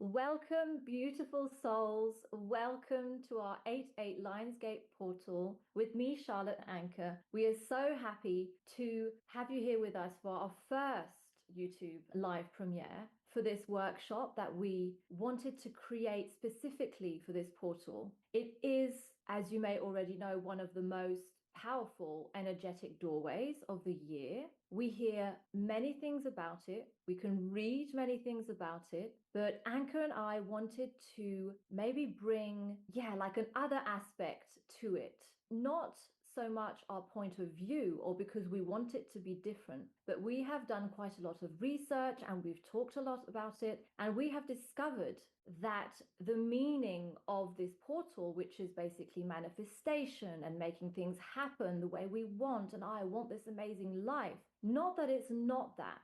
Welcome, beautiful souls. Welcome to our 8-8 Lionsgate portal with me, Charlotte Anchor. We are so happy to have you here with us for our first YouTube live premiere for this workshop that we wanted to create specifically for this portal. It is, as you may already know, one of the most powerful energetic doorways of the year. We hear many things about it. We can read many things about it. But Anchor and I wanted to maybe bring, like an other aspect to it. Not so much our point of view or because we want it to be different, but we have done quite a lot of research and we've talked a lot about it. And we have discovered that the meaning of this portal, which is basically manifestation and making things happen the way we want, and I want this amazing life. Not that it's not that,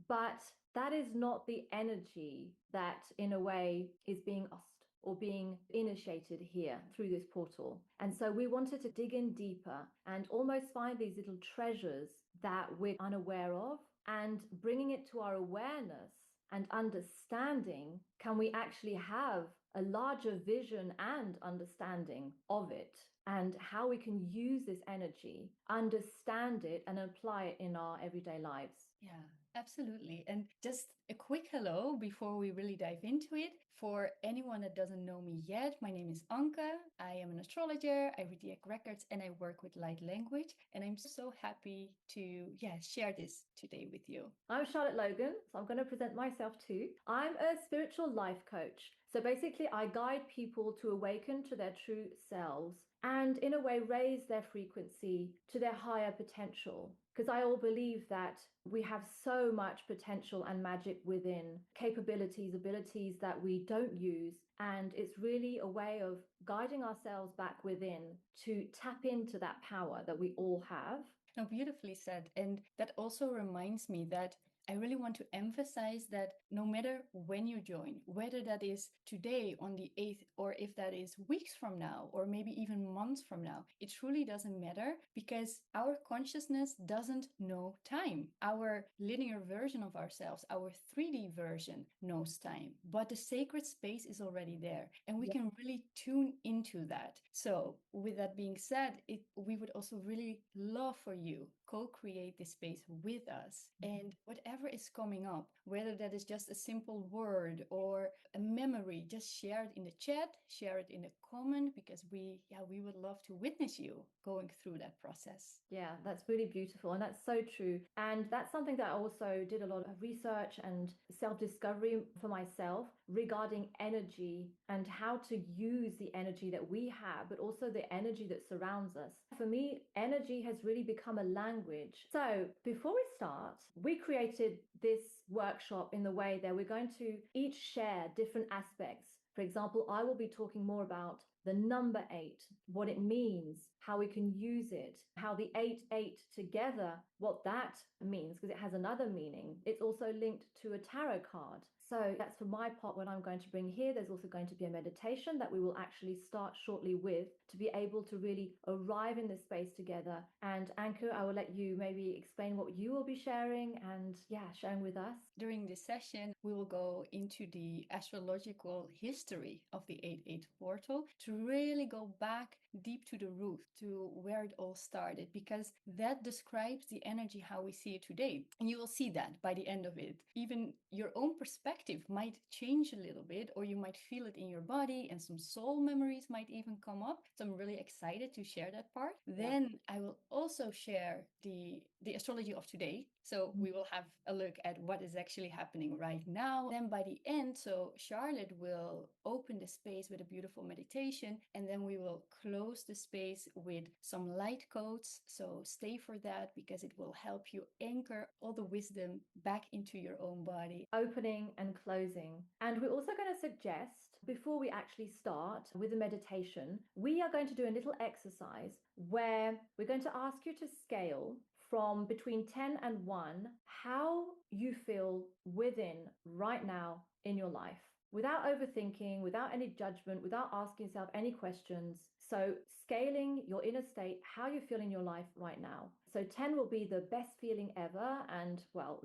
but that is not the energy that in a way is being asked or being initiated here through this portal. And so we wanted to dig in deeper and almost find these little treasures that we're unaware of, and bringing it to our awareness and understanding, can we actually have a larger vision and understanding of it, and how we can use this energy, understand it, and apply it in our everyday lives. Yeah, absolutely. And just a quick hello before we really dive into it. For anyone that doesn't know me yet, my name is Anke. I am an astrologer, I read the records, and I work with light language. And I'm so happy to share this today with you. I'm Charlotte Logan, so I'm going to present myself too. I'm a spiritual life coach. So basically, I guide people to awaken to their true selves and in a way raise their frequency to their higher potential. Because I all believe that we have so much potential and magic within, capabilities, abilities that we don't use. And it's really a way of guiding ourselves back within to tap into that power that we all have. Oh, beautifully said. And that also reminds me that I really want to emphasize that no matter when you join, whether that is today on the 8th, or if that is weeks from now, or maybe even months from now, it truly doesn't matter, because our consciousness doesn't know time. Our linear version of ourselves, our 3D version, knows time, but the sacred space is already there, and we can really tune into that. So with that being said, we would also really love for you co-create this space with us. And whatever is coming up, whether that is just a simple word or a memory, just share it in the chat, share it in the comment, because we would love to witness you going through that process. Yeah, that's really beautiful. And that's so true. And that's something that I also did a lot of research and self-discovery for myself regarding energy and how to use the energy that we have, but also the energy that surrounds us. For me, energy has really become a language. So before we start, we created this workshop in the way that we're going to each share different aspects. For example, I will be talking more about the number 8, what it means, how we can use it, how the 8-8 together, what that means, because it has another meaning. It's also linked to a tarot card. So that's for my part what I'm going to bring here. There's also going to be a meditation that we will actually start shortly with to be able to really arrive in this space together. And Anchor, I will let you maybe explain what you will be sharing and sharing with us. During this session, we will go into the astrological history of the 8-8 portal to really go back deep to the root, to where it all started, because that describes the energy, how we see it today. And you will see that by the end of it. Even your own perspective might change a little bit, or you might feel it in your body, and some soul memories might even come up. So I'm really excited to share that part. Then I will also share the astrology of today. So we will have a look at what is actually happening right now. Then by the end, so Charlotte will open the space with a beautiful meditation, and then we will close the space with some light codes. So stay for that, because it will help you anchor all the wisdom back into your own body. Opening and closing. And we're also going to suggest, before we actually start with the meditation, we are going to do a little exercise where we're going to ask you to scale from between 10 and 1 how you feel within right now in your life, without overthinking, without any judgment, without asking yourself any questions. So scaling your inner state, how you feel in your life right now. So 10 will be the best feeling ever, and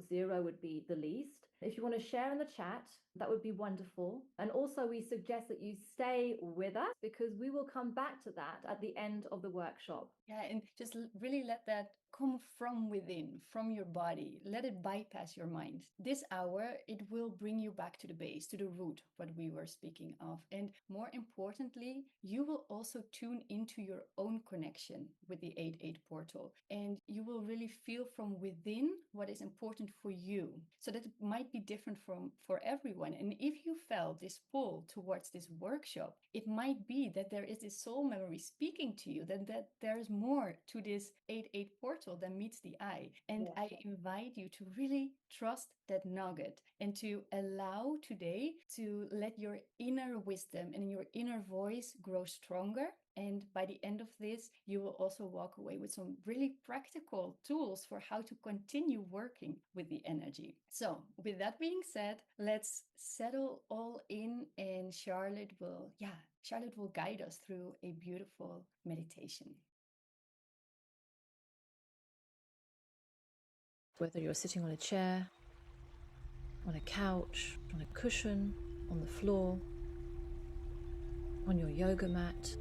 0 would be the least. If you want to share in the chat, that would be wonderful. And also we suggest that you stay with us because we will come back to that at the end of the workshop. Yeah, and just really let that come from within, from your body. Let it bypass your mind. This hour, it will bring you back to the base, to the root, what we were speaking of. And more importantly, you will also tune into your own connection with the 8-8 portal. And you will really feel from within what is important for you. So that it might be different for everyone. And if you felt this pull towards this workshop, it might be that there is this soul memory speaking to you, that there is more to this 8-8 portal than meets the eye. And I invite you to really trust that nugget and to allow today to let your inner wisdom and your inner voice grow stronger. And by the end of this, you will also walk away with some really practical tools for how to continue working with the energy. So with that being said, let's settle all in, and Charlotte will guide us through a beautiful meditation. Whether you're sitting on a chair, on a couch, on a cushion, on the floor, on your yoga mat,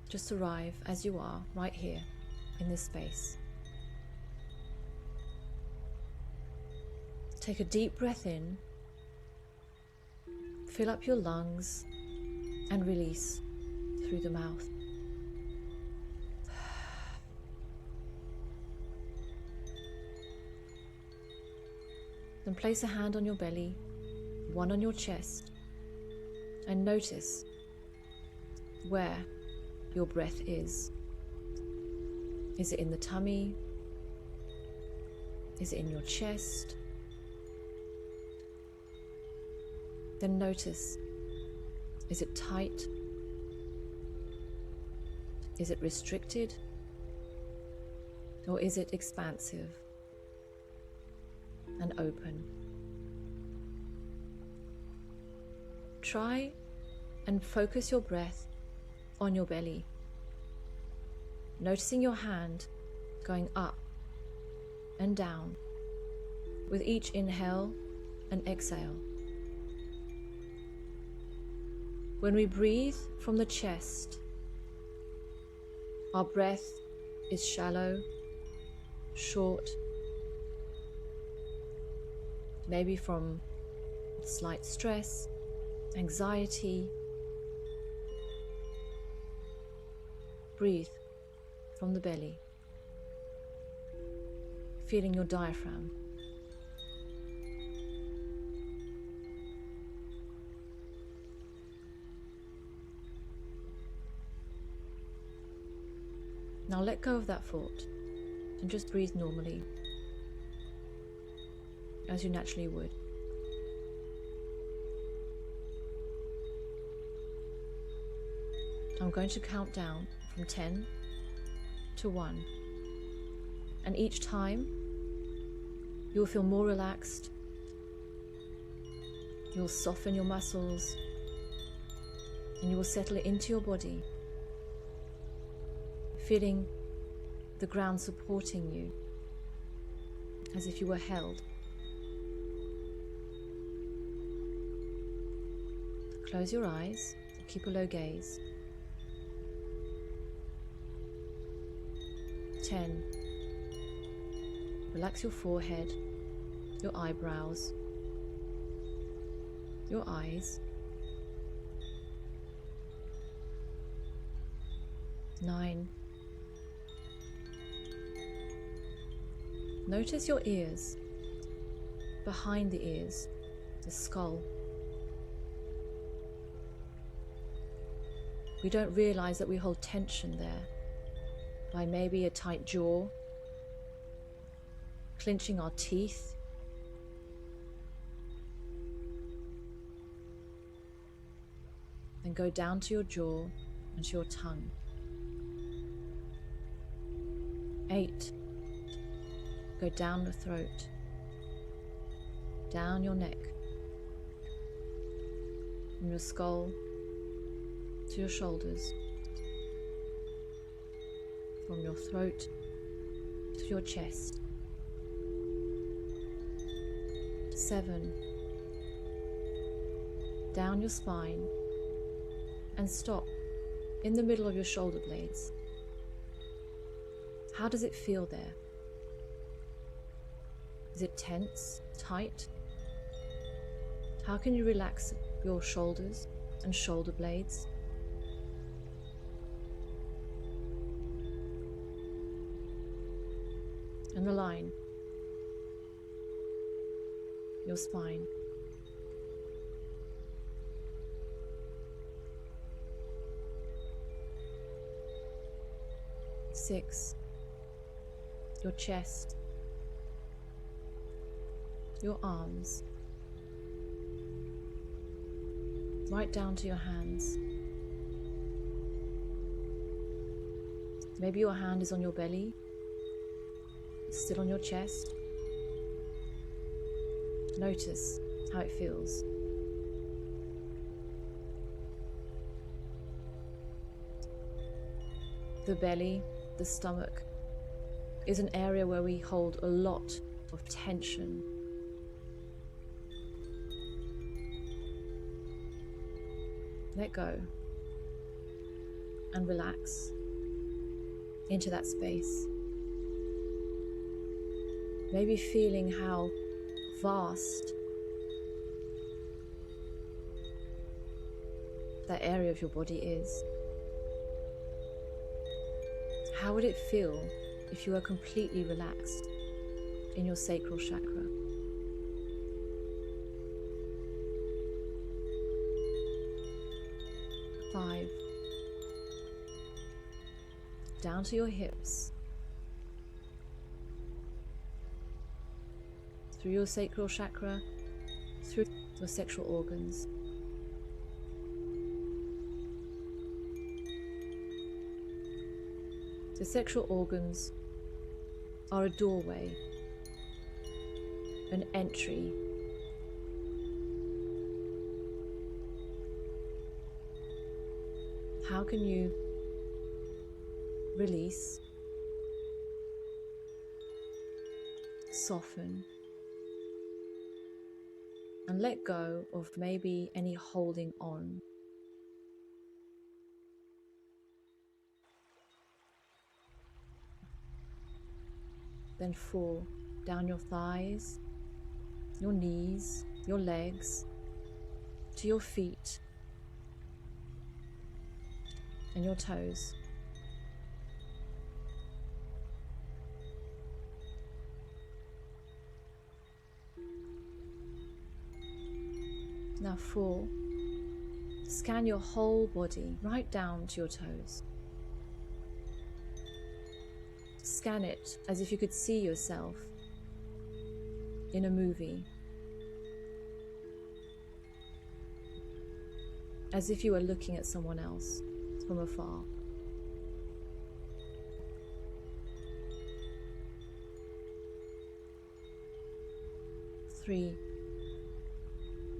just arrive as you are right here in this space. Take a deep breath in, fill up your lungs, and release through the mouth. Then place a hand on your belly, one on your chest, and notice where your breath is. Is it in the tummy? Is it in your chest? Then notice, is it tight? Is it restricted? Or is it expansive and open? Try and focus your breath on your belly, noticing your hand going up and down with each inhale and exhale. When we breathe from the chest, our breath is shallow, short, maybe from slight stress, anxiety. Breathe from the belly, feeling your diaphragm. Now let go of that thought and just breathe normally, as you naturally would. I'm going to count down from 10 to 1, and each time you'll feel more relaxed, you'll soften your muscles, and you will settle it into your body, feeling the ground supporting you as if you were held. Close your eyes, keep a low gaze. 10. Relax your forehead, your eyebrows, your eyes. 9. Notice your ears, behind the ears, the skull. We don't realize that we hold tension there by maybe a tight jaw, clenching our teeth, and go down to your jaw and to your tongue. 8. Go down the throat, down your neck, from your skull to your shoulders, from your throat to your chest. 7. Down your spine and stop in the middle of your shoulder blades. How does it feel there? Is it tense, tight? How can you relax your shoulders and shoulder blades? And align your spine. 6. Your chest, your arms, right down to your hands. Maybe your hand is on your belly, still on your chest. Notice how it feels. The belly, the stomach, is an area where we hold a lot of tension. Let go and relax into that space. Maybe feeling how vast that area of your body is. How would it feel if you were completely relaxed in your sacral chakra? Five. Down to your hips, through your sacral chakra, through your sexual organs. The sexual organs are a doorway, an entry. How can you release, soften, and let go of maybe any holding on? Then 4, down your thighs, your knees, your legs, to your feet and your toes. Now 4, scan your whole body right down to your toes. Scan it as if you could see yourself in a movie, as if you were looking at someone else from afar. 3.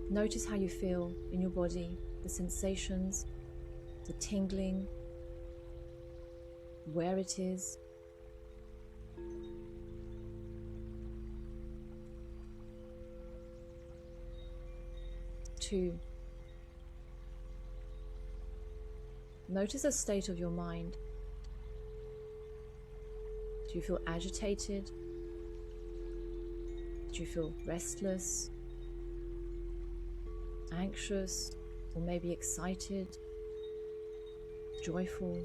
Notice how you feel in your body, the sensations, the tingling, where it is. 2. Notice the state of your mind. Do you feel agitated? Do you feel restless, anxious, or maybe excited, joyful?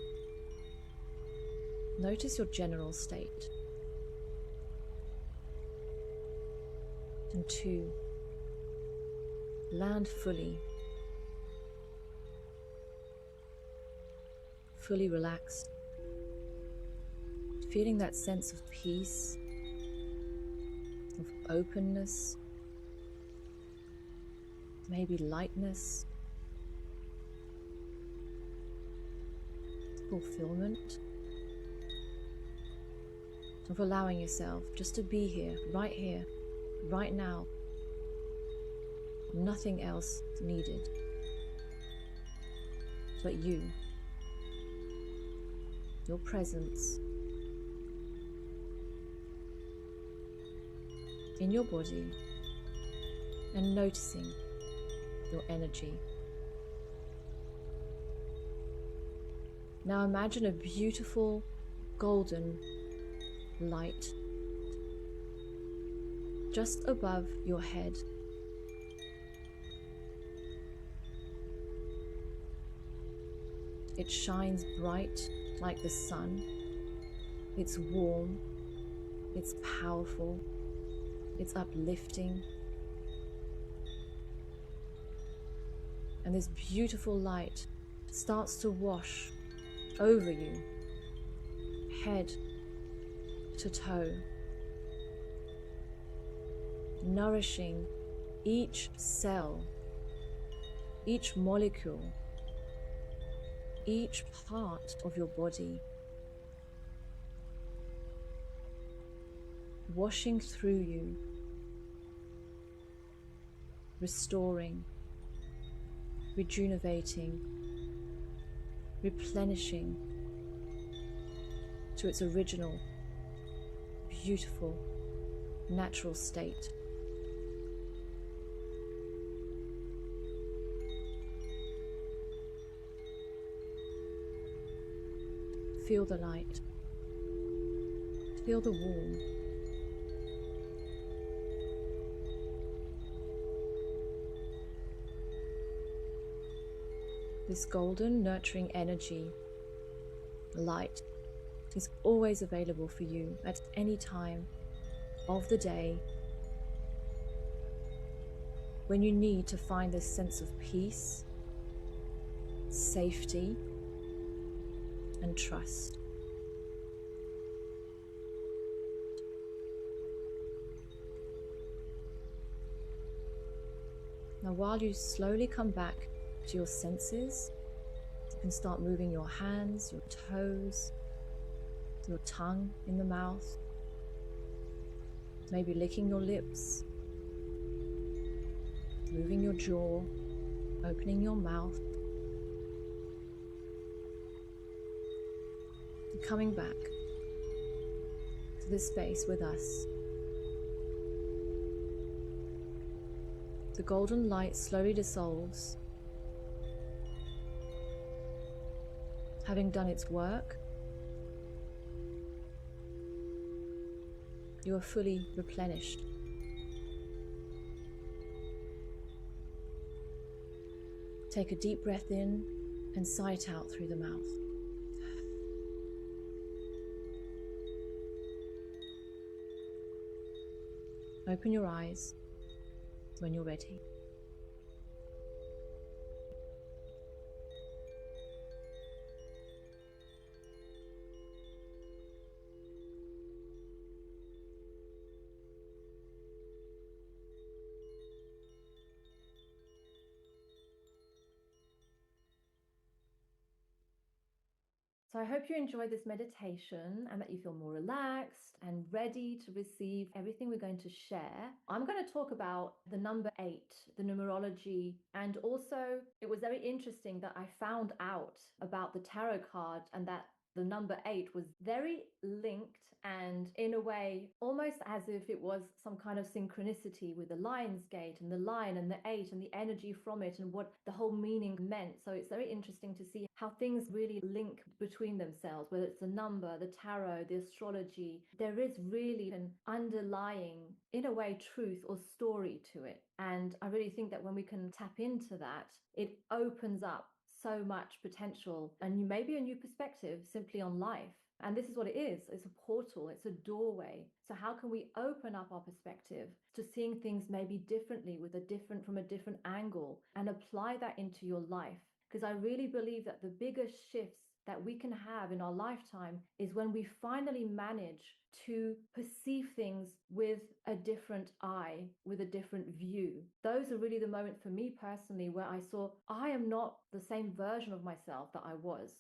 Notice your general state. And 2, land fully relaxed, feeling that sense of peace, of openness, maybe lightness, fulfillment, of allowing yourself just to be here, right now. Nothing else needed but you, your presence in your body, and noticing your energy. Now imagine a beautiful golden light just above your head. It shines bright like the sun. It's warm, it's powerful, it's uplifting. And this beautiful light starts to wash over you, head to toe, nourishing each cell, each molecule, each part of your body, washing through you, restoring, rejuvenating, replenishing to its original, beautiful, natural state. Feel the light. Feel the warmth. This golden, nurturing energy, light, is always available for you at any time of the day when you need to find this sense of peace, safety, and trust. Now, while you slowly come back to your senses, you can start moving your hands, your toes, your tongue in the mouth, maybe licking your lips, moving your jaw, opening your mouth, and coming back to this space with us. The golden light slowly dissolves, having done its work. You are fully replenished. Take a deep breath in and sigh it out through the mouth. Open your eyes when you're ready. So I hope you enjoyed this meditation and that you feel more relaxed and ready to receive everything we're going to share. I'm going to talk about the number 8, the numerology, and also it was very interesting that I found out about the tarot card and that the number 8 was very linked and in a way almost as if it was some kind of synchronicity with the lion's gate and the lion and the 8 and the energy from it and what the whole meaning meant. So it's very interesting to see how things really link between themselves, whether it's the number, the tarot, the astrology. There is really an underlying, in a way, truth or story to it. And I really think that when we can tap into that, it opens up so much potential and maybe a new perspective simply on life. And this is what it is. It's a portal, it's a doorway. So how can we open up our perspective to seeing things maybe differently from a different angle and apply that into your life? Because I really believe that the biggest shifts that we can have in our lifetime is when we finally manage to perceive things with a different eye, with a different view. Those are really the moment for me personally where I saw I am not the same version of myself that I was.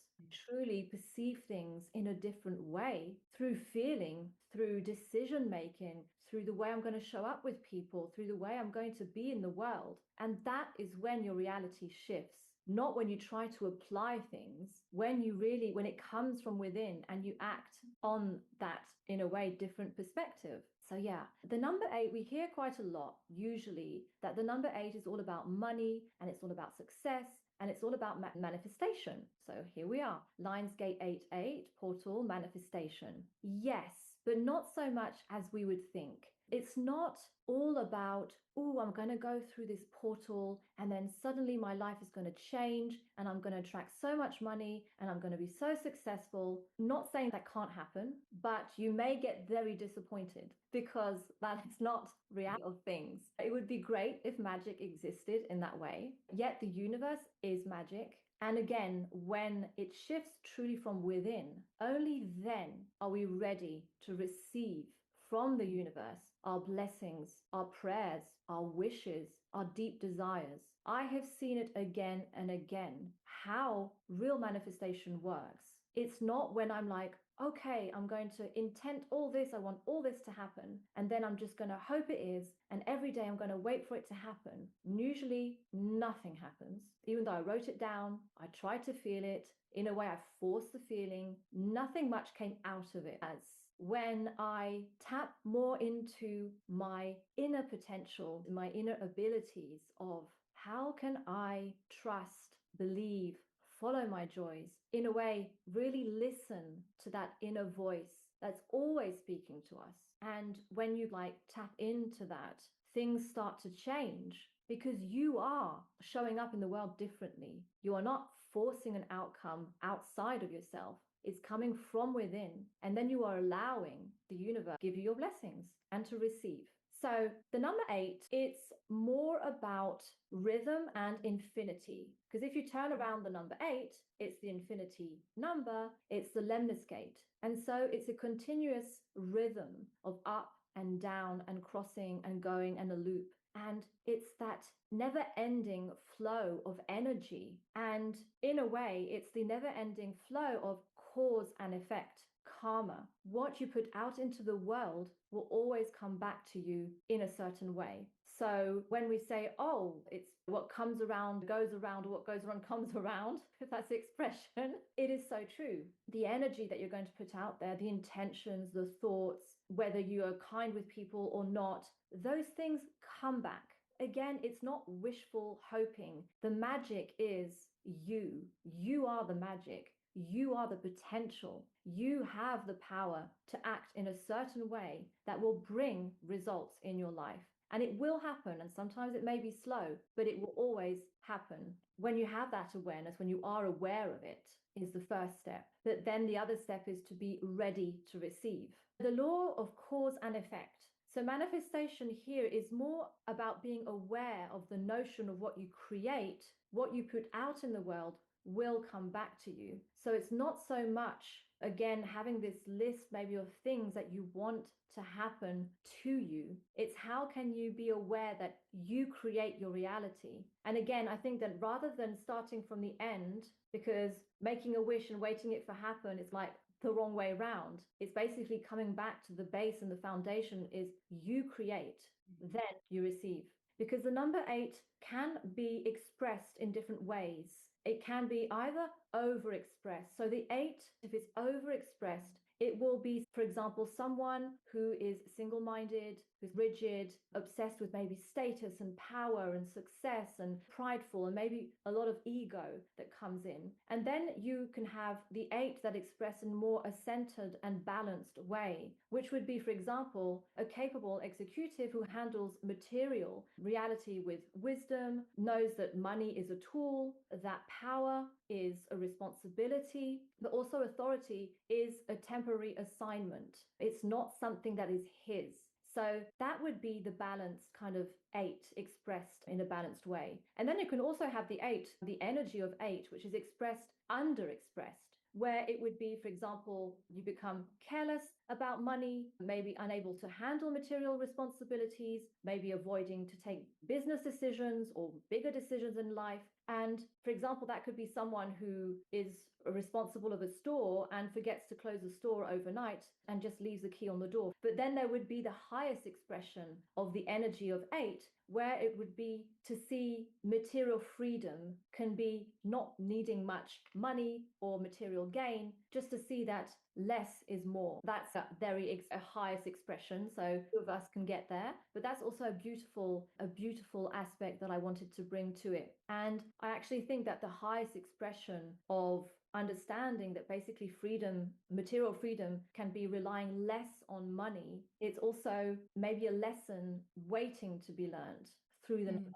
Truly perceive things in a different way through feeling, through decision making, through the way I'm going to show up with people, through the way I'm going to be in the world. And that is when your reality shifts. Not when you try to apply things, when it comes from within and you act on that, in a way, different perspective. So yeah, the number 8, we hear quite a lot usually that the number 8 is all about money and it's all about success and it's all about manifestation. So here we are, Lionsgate 8-8, portal manifestation. Yes, but not so much as we would think. It's not all about, oh, I'm going to go through this portal and then suddenly my life is going to change and I'm going to attract so much money and I'm going to be so successful. Not saying that can't happen, but you may get very disappointed because that is not reality of things. It would be great if magic existed in that way, yet the universe is magic. And again, when it shifts truly from within, only then are we ready to receive from the universe our blessings, our prayers, our wishes, our deep desires. I have seen it again and again how real manifestation works. It's not when I'm like, okay, I'm going to intent all this, I want all this to happen, and then I'm just going to hope it is, and every day I'm going to wait for it to happen. Usually nothing happens. Even though I wrote it down, I tried to feel it, in a way I forced the feeling, nothing much came out of it. As when I tap more into my inner potential, my inner abilities of how can I trust, believe, follow my joys, in a way, really listen to that inner voice that's always speaking to us. And when you tap into that, things start to change because you are showing up in the world differently. You are not forcing an outcome outside of yourself. It's coming from within. And then you are allowing the universe to give you your blessings and to receive. So the number 8, it's more about rhythm and infinity. Because if you turn around the number 8, it's the infinity number, it's the lemniscate. And so it's a continuous rhythm of up and down and crossing and going and a loop. And it's that never-ending flow of energy. And in a way, it's the never-ending flow of cause and effect, karma. What you put out into the world will always come back to you in a certain way. So when we say, oh, it's what comes around goes around, or what goes around comes around, if that's the expression, it is so true. The energy that you're going to put out there, the intentions, the thoughts, whether you are kind with people or not, those things come back. Again, it's not wishful hoping. The magic is you. You are the magic. You are the potential. You have the power to act in a certain way that will bring results in your life. And it will happen. And sometimes it may be slow, but it will always happen. When you have that awareness, when you are aware of it, is the first step. But then the other step is to be ready to receive. The law of cause and effect. So manifestation here is more about being aware of the notion of what you create, what you put out in the world will come back to you. So it's not so much, again, having this list maybe of things that you want to happen to you. It's how can you be aware that you create your reality. And again, I think that rather than starting from the end, because making a wish and waiting it for happen is like the wrong way around. It's basically coming back to the base, and the foundation is you create, then you receive. Because the number 8 can be expressed in different ways. It can be either overexpressed. So the 8, if it's overexpressed, it will be, for example, someone who is single-minded, who's rigid, obsessed with maybe status and power and success and prideful, and maybe a lot of ego that comes in. And then you can have the 8 that express in more a centered and balanced way, which would be, for example, a capable executive who handles material reality with wisdom, knows that money is a tool, that power is a responsibility, but also authority is a temporary assignment. It's not something that is his. So that would be the balanced kind of 8 expressed in a balanced way. And then you can also have the 8, the energy of 8, which is expressed underexpressed, where it would be, for example, you become careless about money, maybe unable to handle material responsibilities, maybe avoiding to take business decisions or bigger decisions in life. And for example, that could be someone who is responsible of a store and forgets to close the store overnight and just leaves the key on the door. But then there would be the highest expression of the energy of 8, where it would be to see material freedom can be not needing much money or material gain, just to see that less is more. That's a highest expression. So few of us can get there, but that's also a beautiful aspect that I wanted to bring to it. And I actually think that the highest expression of understanding that basically freedom, material freedom, can be relying less on money. It's also maybe a lesson waiting to be learned through the number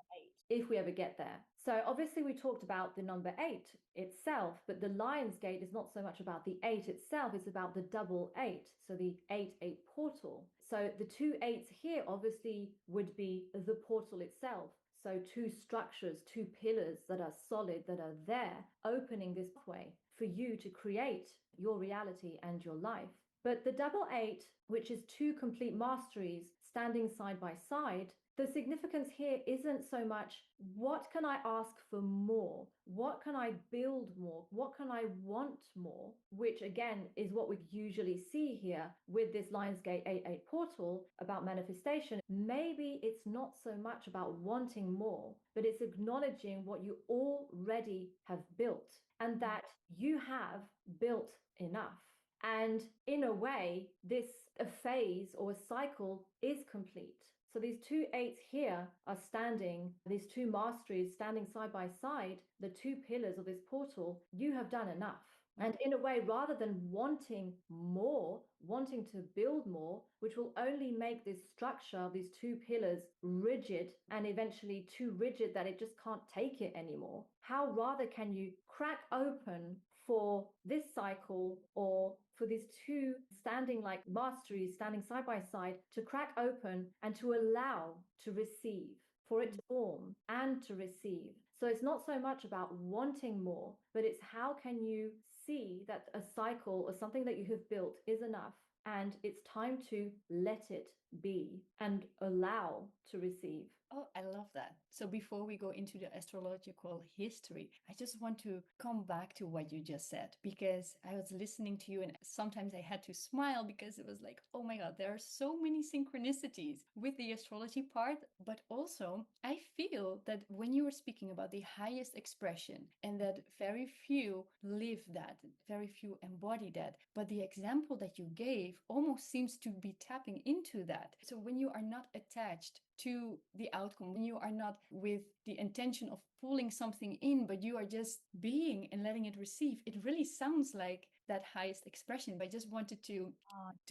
8, if we ever get there. So obviously we talked about the number 8 itself, but the Lion's Gate is not so much about the 8 itself, it's about the double 8, so the 8-8 portal. So the 2 8s here obviously would be the portal itself. So 2 structures, 2 pillars that are solid, that are there, opening this way for you to create your reality and your life. But the double 8, which is 2 complete masteries standing side by side, the significance here isn't so much what can I ask for more? What can I build more? What can I want more? Which again is what we usually see here with this Lionsgate 8-8 portal about manifestation. Maybe it's not so much about wanting more, but it's acknowledging what you already have built and that you have built enough. And in a way, this a phase or a cycle is complete. So these 2 8s here are standing, these 2 masteries standing side by side, the 2 pillars of this portal. You have done enough. And in a way, rather than wanting more, wanting to build more, which will only make this structure of these 2 pillars rigid and eventually too rigid that it just can't take it anymore, how rather can you crack open for this cycle or for these 2 standing like masteries standing side by side to crack open and to allow to receive, for it to form and to receive. So it's not so much about wanting more, but it's how can you see that a cycle or something that you have built is enough and it's time to let it be and allow to receive. Oh, I love that. So before we go into the astrological history, I just want to come back to what you just said, because I was listening to you and sometimes I had to smile because it was like, oh my God, there are so many synchronicities with the astrology part. But also I feel that when you were speaking about the highest expression and that very few live that, very few embody that, but the example that you gave almost seems to be tapping into that. So when you are not attached to the outcome, when you are not with the intention of pulling something in, but you are just being and letting it receive, it really sounds like that highest expression. But I just wanted to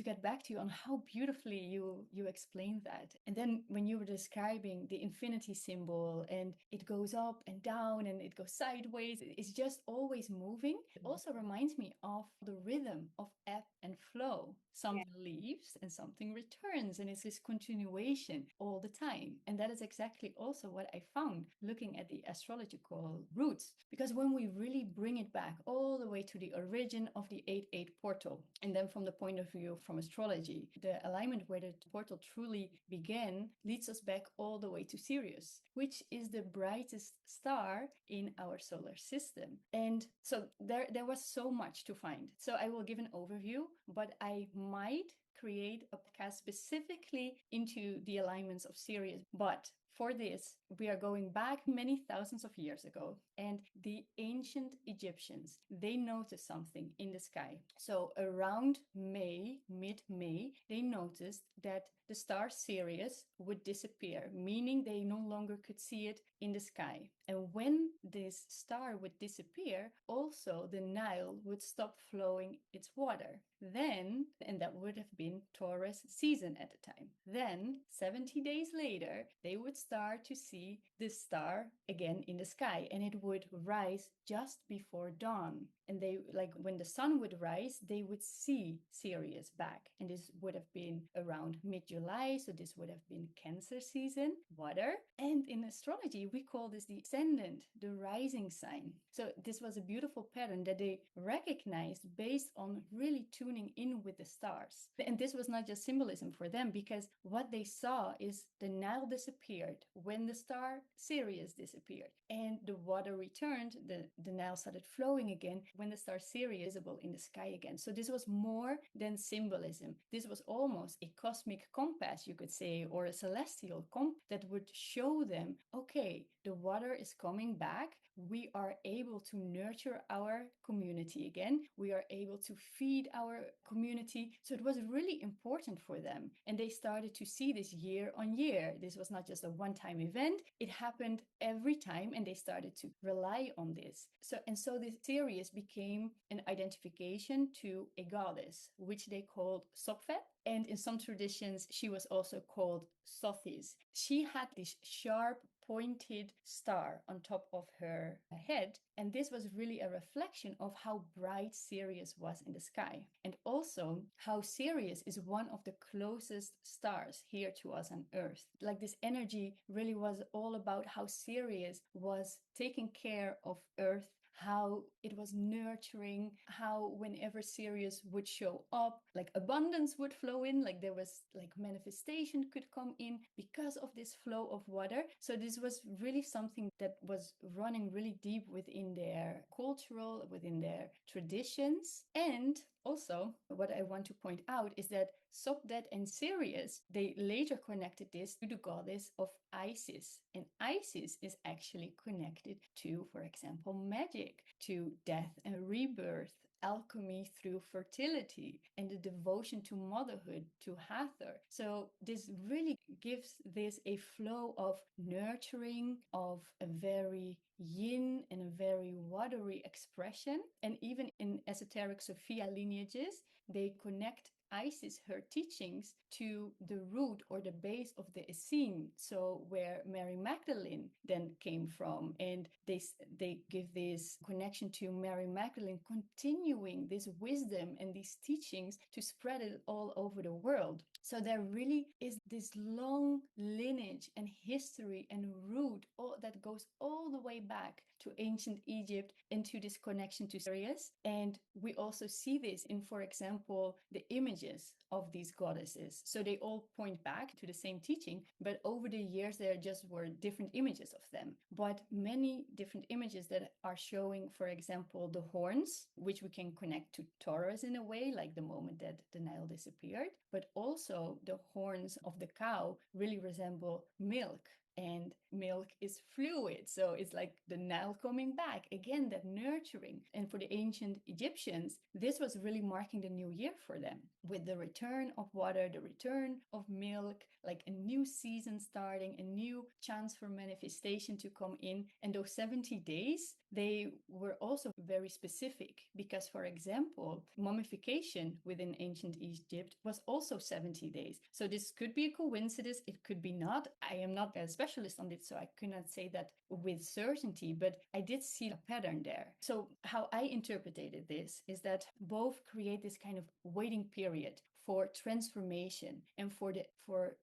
get back to you on how beautifully you explained that. And then when you were describing the infinity symbol and it goes up and down and it goes sideways, it's just always moving. It also reminds me of the rhythm of ebb and flow. Something leaves and something returns, and it's this continuation all the time. And that is exactly also what I found looking at the astrological roots, because when we really bring it back all the way to the origin of the 8-8 portal, and then from the point of view from astrology, the alignment where the portal truly began leads us back all the way to Sirius, which is the brightest star in our solar system. And so there was so much to find. So I will give an overview, but I might create a podcast specifically into the alignments of Sirius. But for this, we are going back many thousands of years ago, and the ancient Egyptians, they noticed something in the sky. So around mid-May, they noticed that the star Sirius would disappear, meaning they no longer could see it in the sky. And when this star would disappear, also the Nile would stop flowing its water. Then, and that would have been Taurus season at the time. Then, 70 days later, they would start to see this star again in the sky, and it would rise just before dawn. And they, like when the sun would rise, they would see Sirius back. And this would have been around mid-July, so this would have been Cancer season, water. And in astrology, we call this the ascendant, the rising sign. So this was a beautiful pattern that they recognized based on really tuning in with the stars. And this was not just symbolism for them, because what they saw is the Nile disappeared when the star Sirius disappeared, and the water returned, the Nile started flowing again when the star Sirius was visible in the sky again. So this was more than symbolism. This was almost a cosmic compass compass, you could say, or a celestial compass that would show them, okay, the water is coming back. We are able to nurture our community again. We are able to feed our community. So it was really important for them. And they started to see this year on year. This was not just a one-time event. It happened every time, and they started to rely on this. So this Sirius became an identification to a goddess, which they called Sopdet. And in some traditions, she was also called Sothis. She had this sharp, pointed star on top of her head. And this was really a reflection of how bright Sirius was in the sky. And also how Sirius is one of the closest stars here to us on Earth. Like this energy really was all about how Sirius was taking care of Earth, how it was nurturing, how whenever Sirius would show up, like abundance would flow in, like there was like manifestation could come in because of this flow of water. So this was really something that was running really deep within their cultural, within their traditions. And also, what I want to point out is that Sopdet and Sirius, they later connected this to the goddess of Isis. And Isis is actually connected to, for example, magic, to death and rebirth, alchemy through fertility, and the devotion to motherhood, to Hathor. So this really gives this a flow of nurturing, of a very yin and a very watery expression. And even in esoteric Sophia lineages, they connect Isis, her teachings, to the root or the base of the Essene, so where Mary Magdalene then came from. And they give this connection to Mary Magdalene, continuing this wisdom and these teachings to spread it all over the world. So there really is this long lineage and history and root that goes all the way back to ancient Egypt and to this connection to Sirius. And we also see this in, for example, the images of these goddesses. So they all point back to the same teaching, but over the years there just were different images of them. But many different images that are showing, for example, the horns, which we can connect to Taurus in a way, like the moment that the Nile disappeared. But also the horns of the cow really resemble milk. And milk is fluid. So it's like the Nile coming back. Again, that nurturing. And for the ancient Egyptians, this was really marking the new year for them, with the return of water, the return of milk, like a new season starting, a new chance for manifestation to come in. And those 70 days, they were also very specific because, for example, mummification within ancient Egypt was also 70 days. So this could be a coincidence. It could be not. I am not a specialist on it, so I cannot say that with certainty, but I did see a pattern there. So how I interpreted this is that both create this kind of waiting period for transformation and for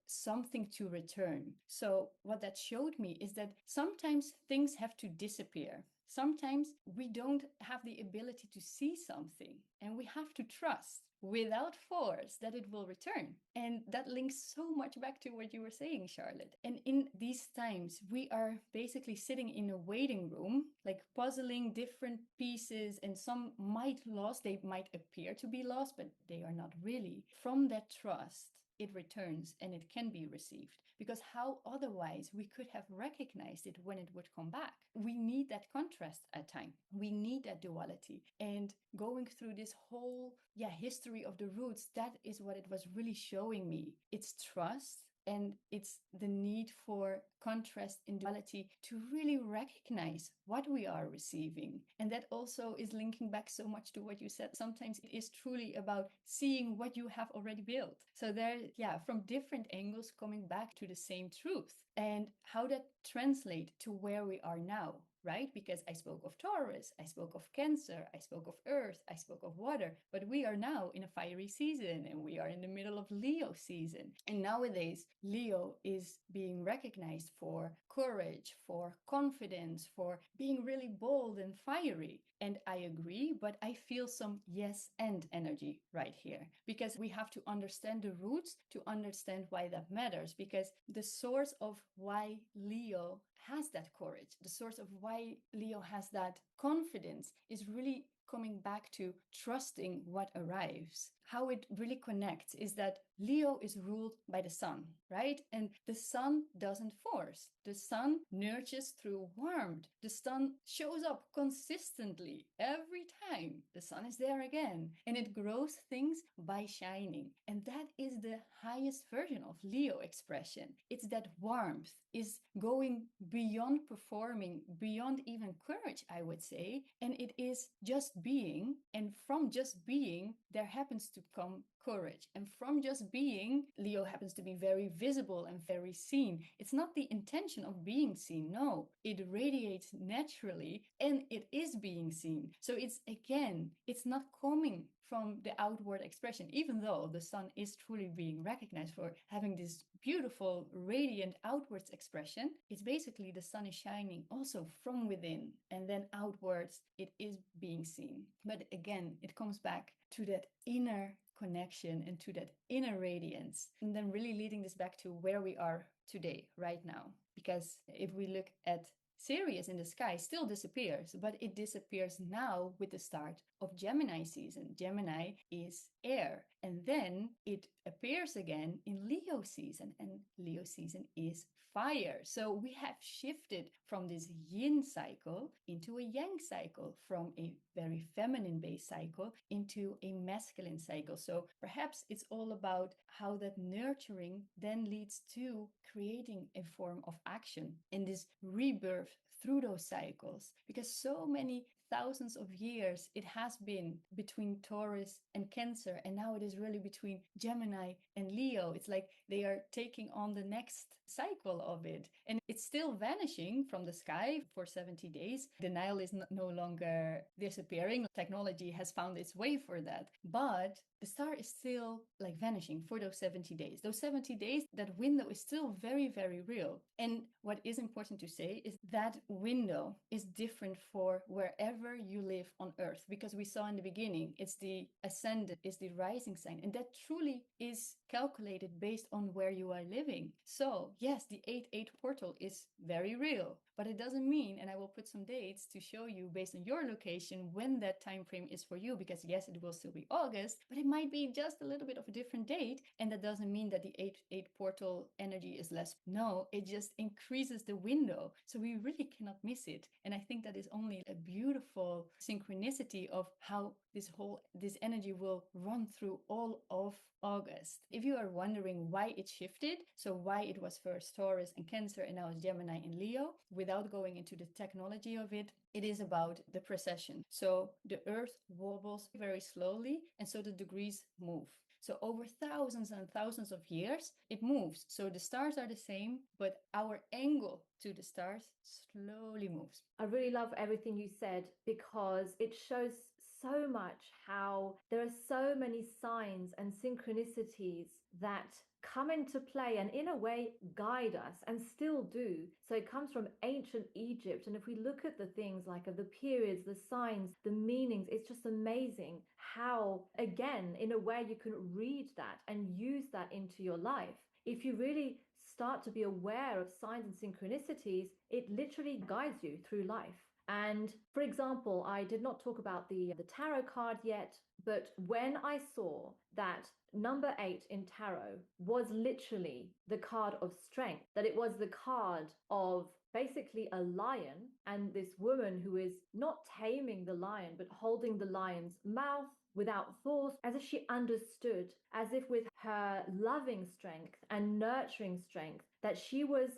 something to return. So what that showed me is that sometimes things have to disappear. Sometimes we don't have the ability to see something, and we have to trust without force that it will return. And that links so much back to what you were saying, Charlotte. And in these times, we are basically sitting in a waiting room, like puzzling different pieces, and some might lost, they might appear to be lost, but they are not really. From that trust, it returns and it can be received. Because how otherwise we could have recognized it when it would come back? We need that contrast at time. We need that duality. And going through this whole history of the roots, that is what it was really showing me. It's trust. And it's the need for contrast in duality to really recognize what we are receiving. And that also is linking back so much to what you said. Sometimes it is truly about seeing what you have already built. So there, from different angles coming back to the same truth. And how that translates to where we are now. Right? Because I spoke of Taurus, I spoke of Cancer, I spoke of Earth, I spoke of water, but we are now in a fiery season and we are in the middle of Leo season. And nowadays, Leo is being recognized for courage, for confidence, for being really bold and fiery. And I agree, but I feel some yes and energy right here, because we have to understand the roots to understand why that matters, because the source of why Leo has that courage, the source of why Leo has that confidence is really coming back to trusting what arrives. how it really connects is that Leo is ruled by the sun, right? And the sun doesn't force. The sun nurtures through warmth. The sun shows up consistently every time. The sun is there again, and it grows things by shining. And that is the highest version of Leo expression. It's that warmth is going beyond performing, beyond even courage, I would say. And it is just being. And from just being, there happens to come courage. And from just being, Leo happens to be very visible and very seen. It's not the intention of being seen. No, it radiates naturally and it is being seen. So it's not coming from the outward expression, even though the sun is truly being recognized for having this beautiful, radiant outwards expression. It's basically the sun is shining also from within, and then outwards it is being seen. But again, it comes back to that inner connection and to that inner radiance, and then really leading this back to where we are today, right now. Because if we look at Sirius in the sky, still disappears, but it disappears now with the start of Gemini season. Gemini is air, and then it appears again in Leo season, and Leo season is fire. So we have shifted from this yin cycle into a yang cycle, from a very feminine based cycle into a masculine cycle. So perhaps it's all about how that nurturing then leads to creating a form of action in this rebirth through those cycles, because so many thousands of years it has been between Taurus and Cancer, and now it is really between Gemini and Leo. It's like they are taking on the next cycle of it, and it's still vanishing from the sky for 70 days. The Nile is no longer disappearing. Technology has found its way for that, but the star is still like vanishing for those 70 days. Those 70 days, that window is still very, very real. And what is important to say is that window is different for wherever you live on Earth, because we saw in the beginning, it's the ascendant, it's the rising sign, and that truly is calculated based on where you are living. So yes, the 8-8 portal is very real, but it doesn't mean, and I will put some dates to show you based on your location when that time frame is for you, because yes, it will still be August, but it might be just a little bit of a different date, and that doesn't mean that the 8-8 portal energy is less. No, it just increases the window, so we really cannot miss it. And I think that is only a beautiful synchronicity of how this energy will run through all of August. If you are wondering why it shifted, so why it was first Taurus and Cancer and now it's Gemini and Leo, without going into the technology of it, it is about the precession. So the Earth wobbles very slowly, and so the degrees move. So over thousands and thousands of years, it moves. So the stars are the same, but our angle to the stars slowly moves. I really love everything you said, because it shows so much how there are so many signs and synchronicities that come into play and in a way guide us, and still do. So it comes from ancient Egypt, and if we look at the things like of the periods, the signs, the meanings, it's just amazing how, again, in a way you can read that and use that into your life. If you really start to be aware of signs and synchronicities, it literally guides you through life. And for example, I did not talk about the tarot card yet, but when I saw that number 8 in tarot was literally the card of strength, that it was the card of basically a lion, and this woman who is not taming the lion, but holding the lion's mouth without force, as if she understood, as if with her loving strength and nurturing strength, that she was,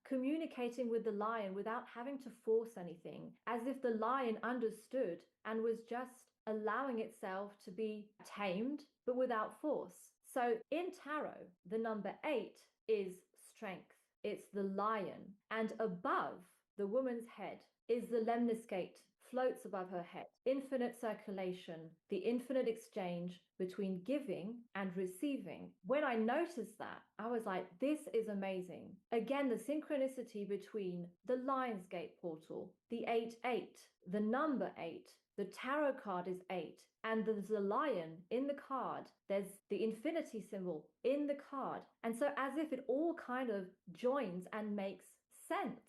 communicating with the lion without having to force anything, as if the lion understood and was just allowing itself to be tamed, but without force. So in tarot, the number 8 is strength. It's the lion. And above the woman's head is the lemniscate, floats above her head. Infinite circulation, the infinite exchange between giving and receiving. When I noticed that, I was like, this is amazing. Again, the synchronicity between the Lionsgate portal, the 8-8, the number 8, the tarot card is 8, and there's a lion in the card. There's the infinity symbol in the card. And so as if it all kind of joins and makes sense.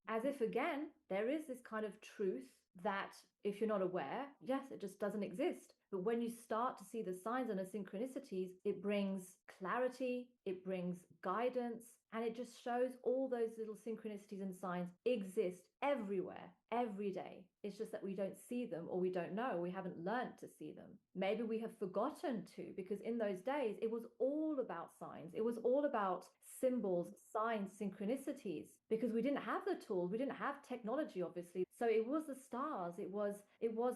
As if, again, there is this kind of truth that if you're not aware, yes, it just doesn't exist. But when you start to see the signs and the synchronicities, it brings clarity, it brings guidance, and it just shows all those little synchronicities and signs exist everywhere, every day. It's just that we don't see them, or we don't know, we haven't learned to see them. Maybe we have forgotten to, because in those days, it was all about signs. It was all about symbols, signs, synchronicities, because we didn't have the tools, we didn't have technology, obviously. So it was the stars, it was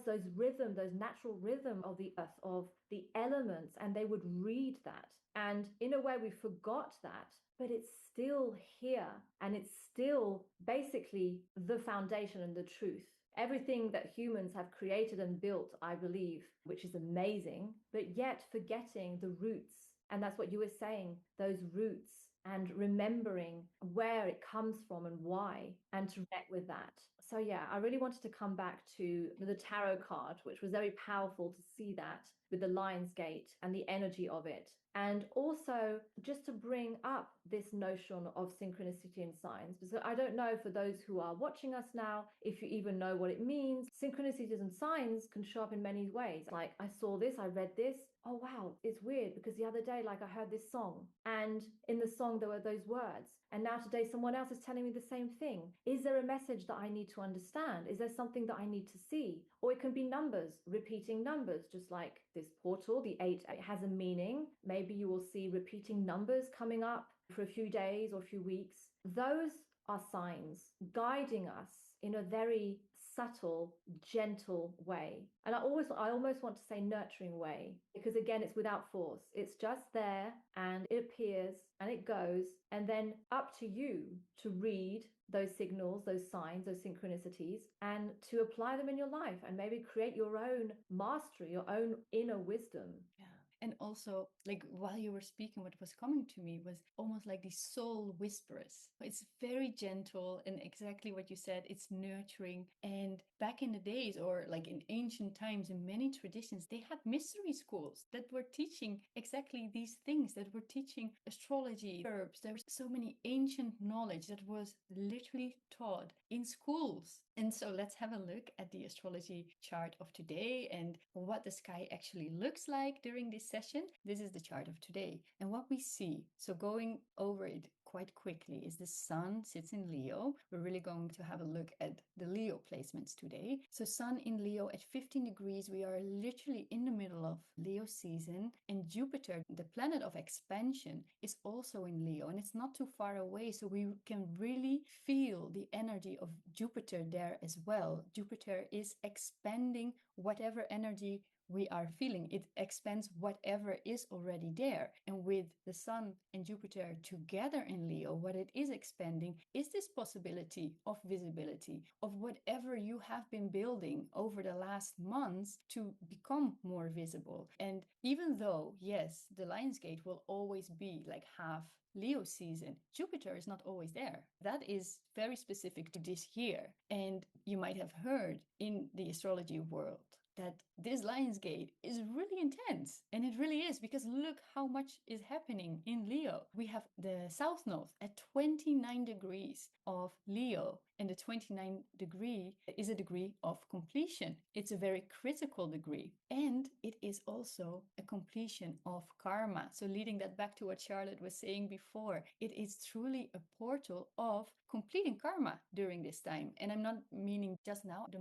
those rhythm, those natural rhythm of the earth, of the elements, and they would read that. And in a way, we forgot that, but it's still here, and it's still basically the foundation and the truth. Everything that humans have created and built, I believe, which is amazing, but yet forgetting the roots. And that's what you were saying, those roots, and remembering where it comes from and why, and to connect with that. So yeah, I really wanted to come back to the tarot card, which was very powerful to see that with the Lion's Gate and the energy of it. And also just to bring up this notion of synchronicity and signs, because I don't know, for those who are watching us now, if you even know what it means. Synchronicities and signs can show up in many ways. Like, I saw this, I read this. Oh wow, it's weird because the other day, like, I heard this song, and in the song there were those words, and now today someone else is telling me the same thing. Is there a message that I need to understand? Is there something that I need to see? Or it can be numbers, repeating numbers, just like this portal, the 8 has a meaning. Maybe you will see repeating numbers coming up for a few days or a few weeks. Those are signs guiding us in a very subtle, gentle way. And I almost want to say nurturing way, because again, it's without force. It's just there, and it appears and it goes, and then up to you to read those signals, those signs, those synchronicities, and to apply them in your life, and maybe create your own mastery, your own inner wisdom. Yeah. And also, like, while you were speaking, what was coming to me was almost like these soul whisperers. It's very gentle, and exactly what you said, it's nurturing. And back in the days, or like in ancient times, in many traditions, they had mystery schools that were teaching exactly these things, that were teaching astrology, herbs. There was so many ancient knowledge that was literally taught in schools. And so let's have a look at the astrology chart of today and what the sky actually looks like during this session. This is the chart of today. And what we see, so going over it quite quickly, is the sun sits in Leo. We're really going to have a look at the Leo placements today. So sun in Leo at 15 degrees, we are literally in the middle of Leo season. And Jupiter, the planet of expansion, is also in Leo, and it's not too far away. So we can really feel the energy of Jupiter there as well. Jupiter is expanding whatever energy we are feeling. It expands whatever is already there. And with the Sun and Jupiter together in Leo, what it is expanding is this possibility of visibility, of whatever you have been building over the last months to become more visible. And even though, yes, the Lion's Gate will always be like half Leo season, Jupiter is not always there. That is very specific to this year. And you might have heard in the astrology world that this Lion's Gate is really intense. And it really is, because look how much is happening in Leo. We have the South Node at 29 degrees of Leo. And the 29 degree is a degree of completion. It's a very critical degree. And it is also a completion of karma. So leading that back to what Charlotte was saying before, it is truly a portal of completing karma during this time. And I'm not meaning just now, the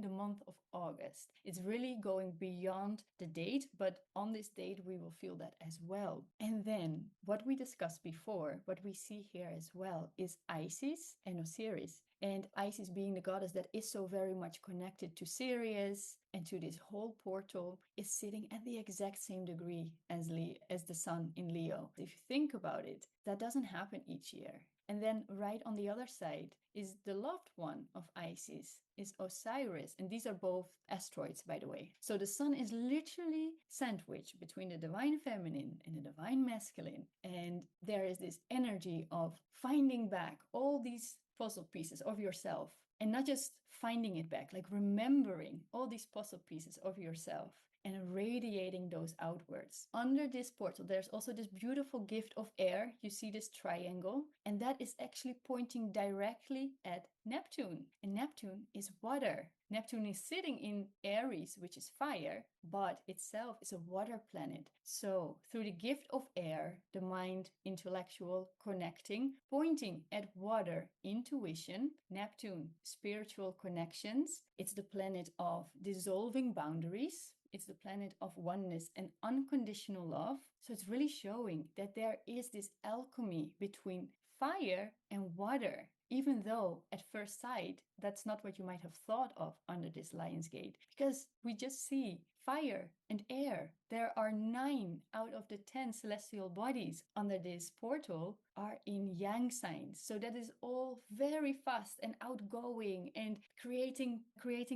month of August. It's really going beyond the date, but on this date, we will feel that as well. And then what we discussed before, what we see here as well, is Isis and Osiris. And Isis, being the goddess that is so very much connected to Sirius and to this whole portal, is sitting at the exact same degree as the sun in Leo. If you think about it, that doesn't happen each year. And then right on the other side is the loved one of Isis, is Osiris. And these are both asteroids, by the way. So the sun is literally sandwiched between the divine feminine and the divine masculine. And there is this energy of finding back all these puzzle pieces of yourself, and not just finding it back, like remembering all these puzzle pieces of yourself and radiating those outwards. Under this portal, there's also this beautiful gift of air. You see this triangle, and that is actually pointing directly at Neptune. And Neptune is water. Neptune is sitting in Aries, which is fire, but itself is a water planet. So through the gift of air, the mind, intellectual, connecting, pointing at water, intuition, Neptune, spiritual connections. It's the planet of dissolving boundaries. It's the planet of oneness and unconditional love. So it's really showing that there is this alchemy between fire and water, even though at first sight, that's not what you might have thought of under this Lion's Gate, because we just see fire and air. There are 9 out of the 10 celestial bodies under this portal are in yang signs. So that is all very fast and outgoing and creating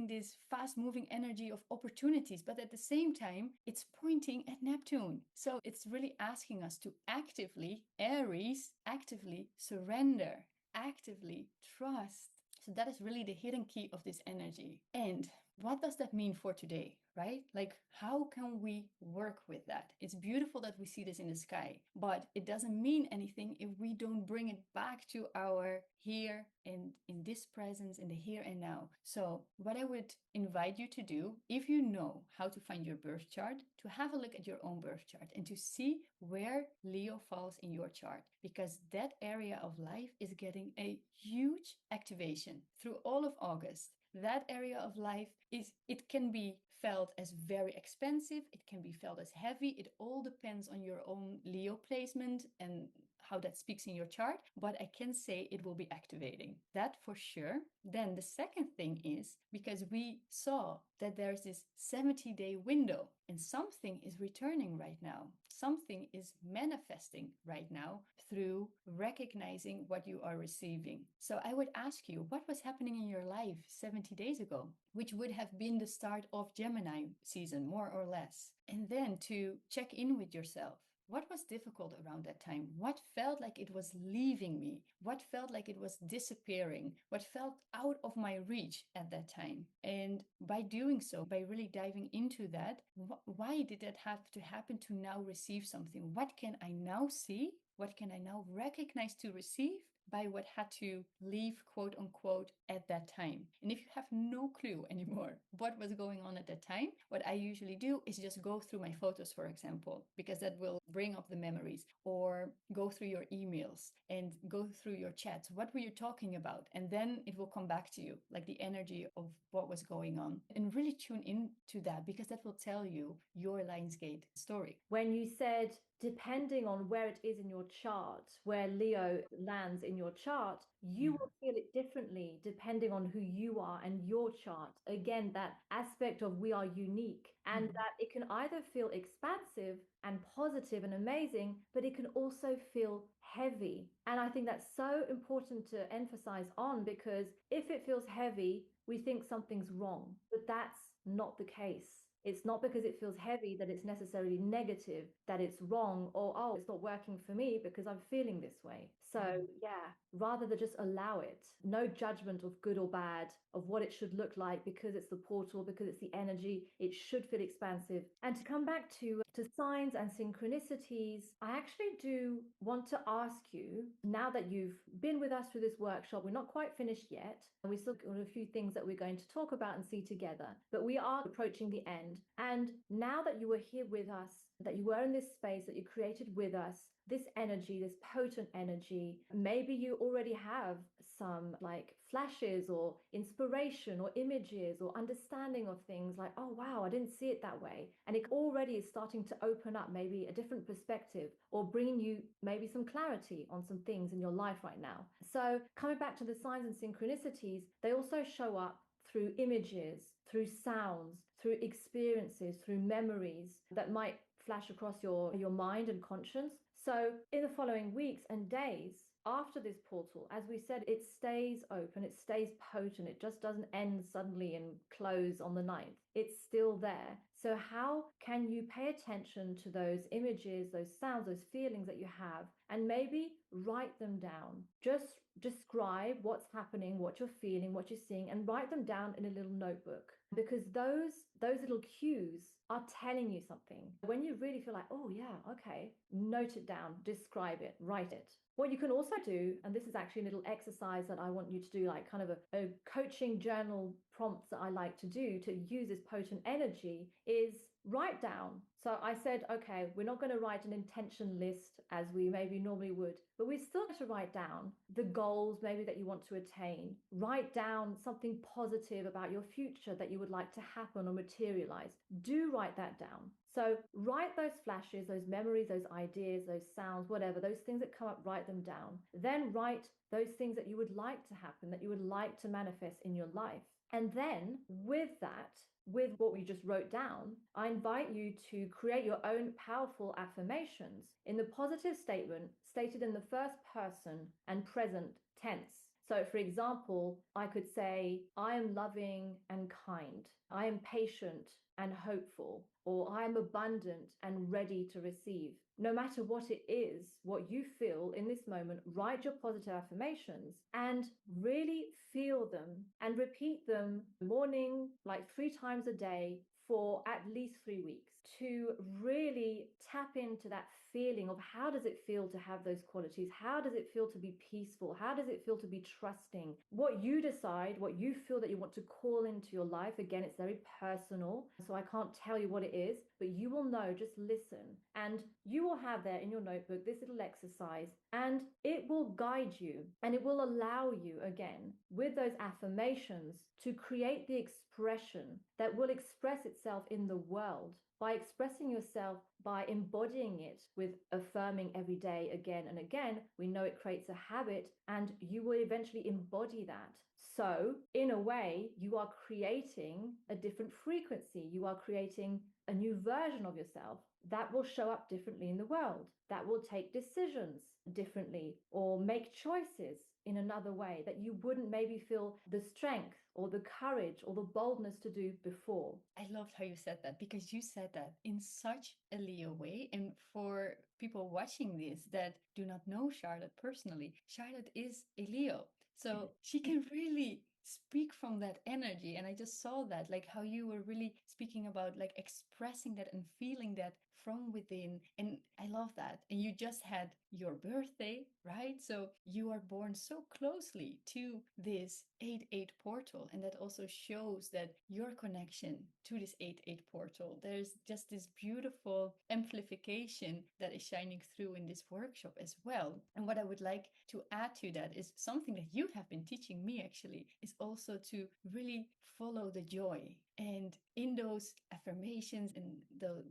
this fast moving energy of opportunities. But at the same time, it's pointing at Neptune. So it's really asking us to actively, Aries, actively surrender, actively trust. So that is really the hidden key of this energy. And what does that mean for today, right? Like, how can we work with that? It's beautiful that we see this in the sky, but it doesn't mean anything if we don't bring it back to our here and in this presence, in the here and now. So what I would invite you to do, if you know how to find your birth chart, to have a look at your own birth chart and to see where Leo falls in your chart, because that area of life is getting a huge activation through all of August. That area of life it can be felt as very expensive, it can be felt as heavy. It all depends on your own Leo placement and how that speaks in your chart, but I can say it will be activating. That for sure. Then the second thing is, because we saw that there's this 70-day window and something is returning right now. Something is manifesting right now through recognizing what you are receiving. So I would ask you, what was happening in your life 70 days ago, which would have been the start of Gemini season, more or less? And then to check in with yourself. What was difficult around that time? What felt like it was leaving me? What felt like it was disappearing? What felt out of my reach at that time? And by doing so, by really diving into that, why did that have to happen to now receive something? What can I now see? What can I now recognize to receive by what had to leave, quote unquote, at that time? And if you have no clue anymore what was going on at that time, what I usually do is just go through my photos, for example, because that will bring up the memories, or go through your emails and go through your chats. What were you talking about? And then it will come back to you, like the energy of what was going on, and really tune into that, because that will tell you your Lionsgate story. When you said, depending on where it is in your chart, where Leo lands in your chart, you will feel it differently depending on who you are and your chart. Again, that aspect of we are unique, and that it can either feel expansive and positive and amazing, but it can also feel heavy. And I think that's so important to emphasize on, because if it feels heavy, we think something's wrong, but that's not the case. It's not because it feels heavy that it's necessarily negative, that it's wrong, or, oh, it's not working for me because I'm feeling this way. So yeah, rather than just allow it, no judgment of good or bad, of what it should look like, because it's the portal, because it's the energy, it should feel expansive. And to come back to signs and synchronicities, I actually do want to ask you, now that you've been with us through this workshop, we're not quite finished yet, and we still got a few things that we're going to talk about and see together, but we are approaching the end. And now that you were here with us, that you were in this space, that you created with us, this energy, this potent energy, maybe you already have some like flashes or inspiration or images or understanding of things, like, oh wow, I didn't see it that way. And it already is starting to open up maybe a different perspective, or bringing you maybe some clarity on some things in your life right now. So coming back to the signs and synchronicities, they also show up through images, through sounds, through experiences, through memories that might flash across your mind and conscience. So in the following weeks and days after this portal, as we said, it stays open, it stays potent, it just doesn't end suddenly and close on the 9th. It's still there. So how can you pay attention to those images, those sounds, those feelings that you have, and maybe write them down? Just describe what's happening, what you're feeling, what you're seeing, and write them down in a little notebook, because those little cues are telling you something. When you really feel like, oh yeah, okay, note it down, describe it, write it. What you can also do, and this is actually a little exercise that I want you to do, like kind of a coaching journal prompts that I like to do to use this potent energy, is write down. So I said, okay, we're not going to write an intention list as we maybe normally would, but we still have to write down the goals maybe that you want to attain. Write down something positive about your future that you would like to happen or materialize. Do write that down. So write those flashes, those memories, those ideas, those sounds, whatever, those things that come up, write them down. Then write those things that you would like to happen, that you would like to manifest in your life. And then with that, with what we just wrote down, I invite you to create your own powerful affirmations in the positive statement stated in the first person and present tense. So, for example, I could say, I am loving and kind. I am patient and hopeful. Or I am abundant and ready to receive. No matter what it is, what you feel in this moment, write your positive affirmations and really feel them and repeat them morning, like 3 times a day for at least 3 weeks, to really tap into that feeling of how does it feel to have those qualities? How does it feel to be peaceful? How does it feel to be trusting? What you decide, what you feel that you want to call into your life, again, it's very personal, so I can't tell you what it is, but you will know, just listen. And you will have there in your notebook this little exercise, and it will guide you and it will allow you, again, with those affirmations, to create the expression that will express itself in the world. By expressing yourself, by embodying it with affirming every day again and again, we know it creates a habit and you will eventually embody that. So, in a way, you are creating a different frequency. You are creating a new version of yourself that will show up differently in the world, that will take decisions differently or make choices in another way that you wouldn't maybe feel the strength or the courage or the boldness to do before. I loved how you said that, because you said that in such a Leo way. And for people watching this that do not know Charlotte personally, Charlotte is a Leo. So she can really speak from that energy. And I just saw that, like how you were really speaking about like expressing that and feeling that from within. And I love that. And you just had your birthday, right? So you are born so closely to this 8-8 portal. And that also shows that your connection to this 8-8 portal, there's just this beautiful amplification that is shining through in this workshop as well. And what I would like to add to that is something that you have been teaching me, actually, is also to really follow the joy. And in those affirmations and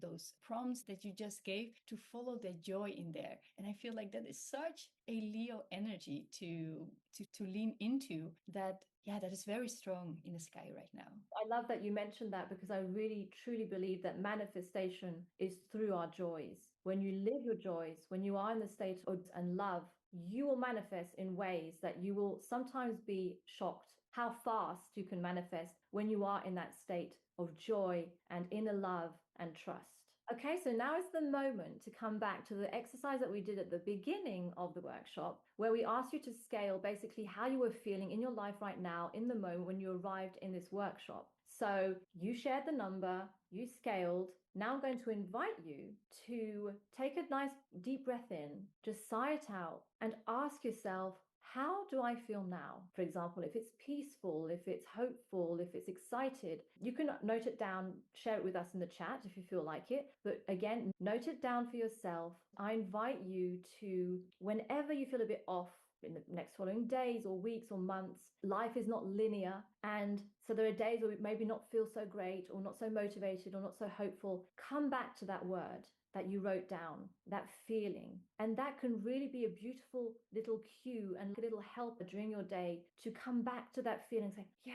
those prompts that you just gave, to follow the joy in there. And I feel like that is such a Leo energy to lean into, that that is very strong in the sky right now. I love that you mentioned that, because I really truly believe that manifestation is through our joys. When you live your joys, when you are in the state of and love, you will manifest in ways that you will sometimes be shocked how fast you can manifest when you are in that state of joy and inner love and trust. Okay, so now is the moment to come back to the exercise that we did at the beginning of the workshop, where we asked you to scale basically how you were feeling in your life right now in the moment when you arrived in this workshop. So you shared the number, you scaled. Now I'm going to invite you to take a nice deep breath in, just sigh it out, and ask yourself, how do I feel now? For example, if it's peaceful, if it's hopeful, if it's excited, you can note it down, share it with us in the chat if you feel like it. But again, note it down for yourself. I invite you to, whenever you feel a bit off, in the next following days or weeks or months, life is not linear. And so there are days where we maybe not feel so great or not so motivated or not so hopeful. Come back to that word that you wrote down, that feeling. And that can really be a beautiful little cue and a little helper during your day to come back to that feeling, say, yeah,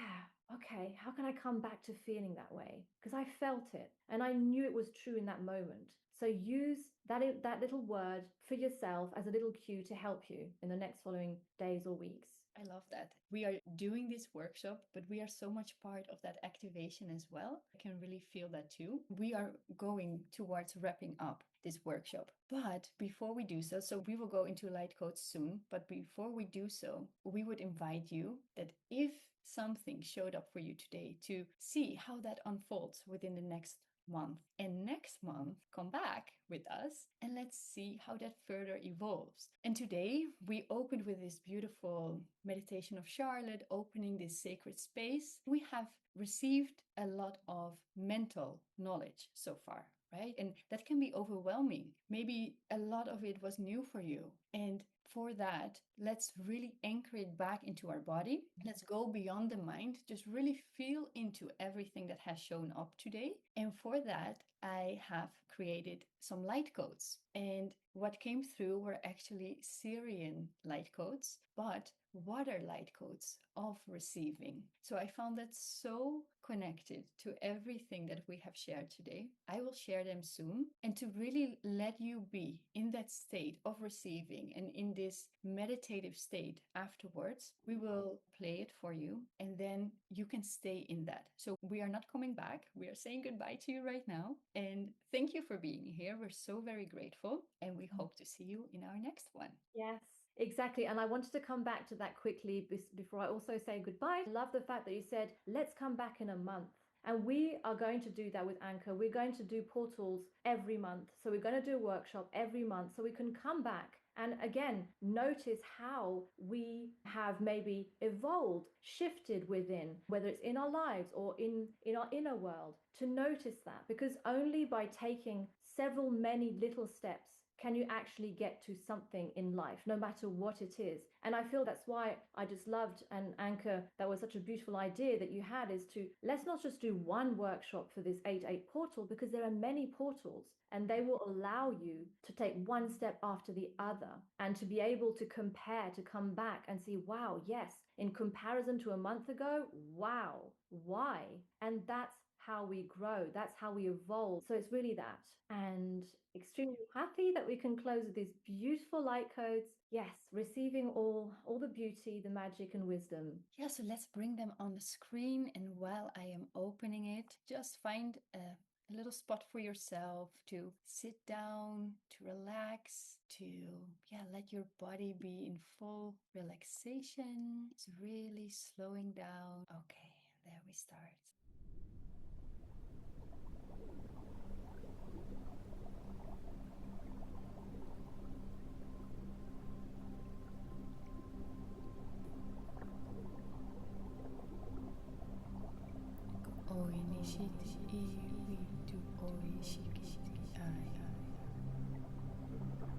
okay, how can I come back to feeling that way? Because I felt it and I knew it was true in that moment. So use that little word for yourself as a little cue to help you in the next following days or weeks. I love that. We are doing this workshop, but we are so much part of that activation as well. I can really feel that too. We are going towards wrapping up this workshop. But before we do so, we will go into light codes soon. But before we do so, we would invite you that if something showed up for you today, to see how that unfolds within the next month. And next month, come back with us and let's see how that further evolves. And today we opened with this beautiful meditation of Charlotte, opening this sacred space. We have received a lot of mental knowledge so far, right? And that can be overwhelming. Maybe a lot of it was new for you. And for that, let's really anchor it back into our body. Let's go beyond the mind, just really feel into everything that has shown up today. And for that, I have created some light codes. And what came through were actually Sirian light codes, but water light codes of receiving. So I found that so connected to everything that we have shared today. I will share them soon, and to really let you be in that state of receiving and in this meditative state afterwards, we will play it for you and then you can stay in that. So we are not coming back. We are saying goodbye to you right now. And thank you for being here. We're so very grateful, and we hope to see you in our next one. Yes. Exactly. And I wanted to come back to that quickly before I also say goodbye. I love the fact that you said, let's come back in a month. And we are going to do that with Anchor. We're going to do portals every month. So we're going to do a workshop every month so we can come back and again, notice how we have maybe evolved, shifted within, whether it's in our lives or in our inner world, to notice that. Because only by taking many little steps can you actually get to something in life, no matter what it is. And I feel that's why I just loved, and Anchor, that was such a beautiful idea that you had, is to, let's not just do one workshop for this 8/8 portal, because there are many portals and they will allow you to take one step after the other and to be able to compare, to come back and see, wow, yes, in comparison to a month ago, wow, why? And that's how we grow, that's how we evolve. So it's really that. And extremely happy that we can close with these beautiful light codes. Yes, receiving all the beauty, the magic and wisdom. Yeah, so let's bring them on the screen, and while I am opening it, just find a little spot for yourself to sit down, to relax, to let your body be in full relaxation. It's really slowing down. Okay, there we start. Oinishiti iwitu oishikiti ai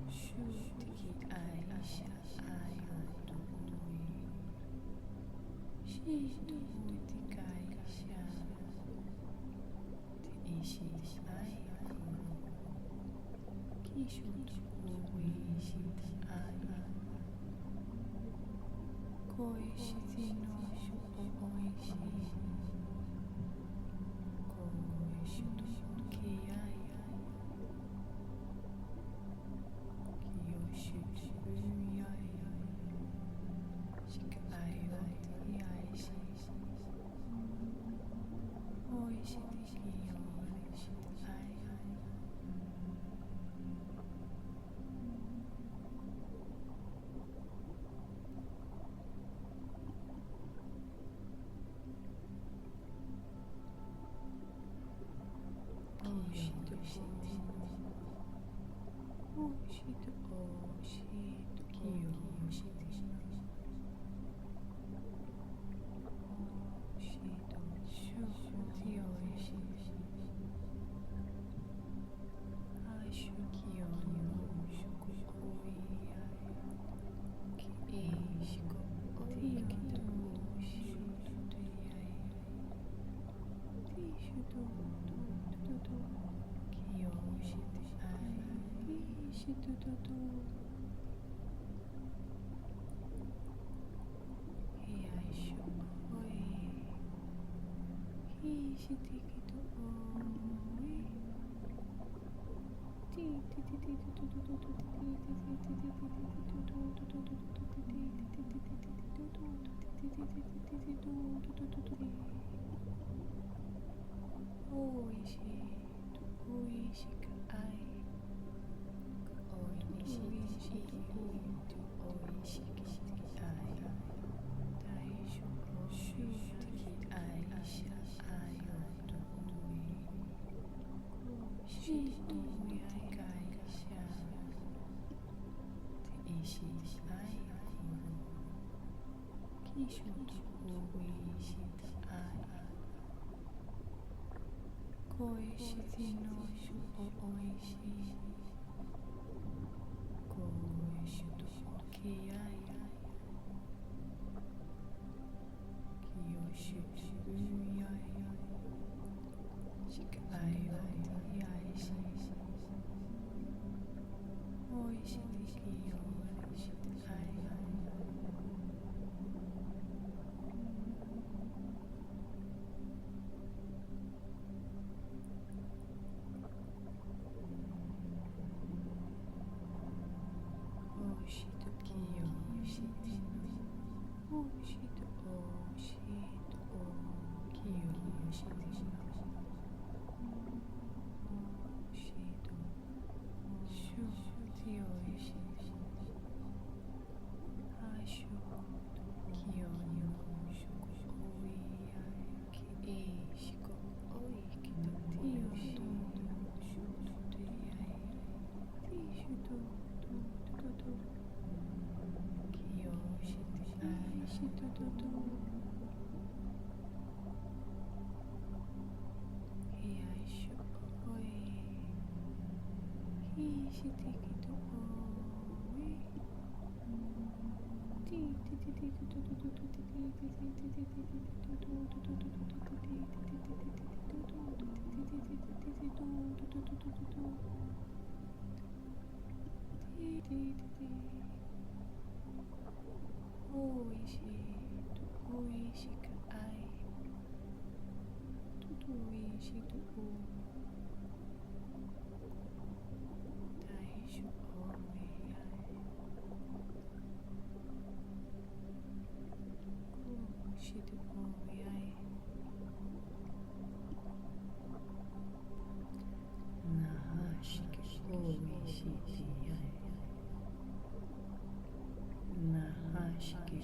shutiki aisha ayotui shitu utikaisha ti ishi aiku kishutu uishita ai koishiti no shupo oishi Nahashiki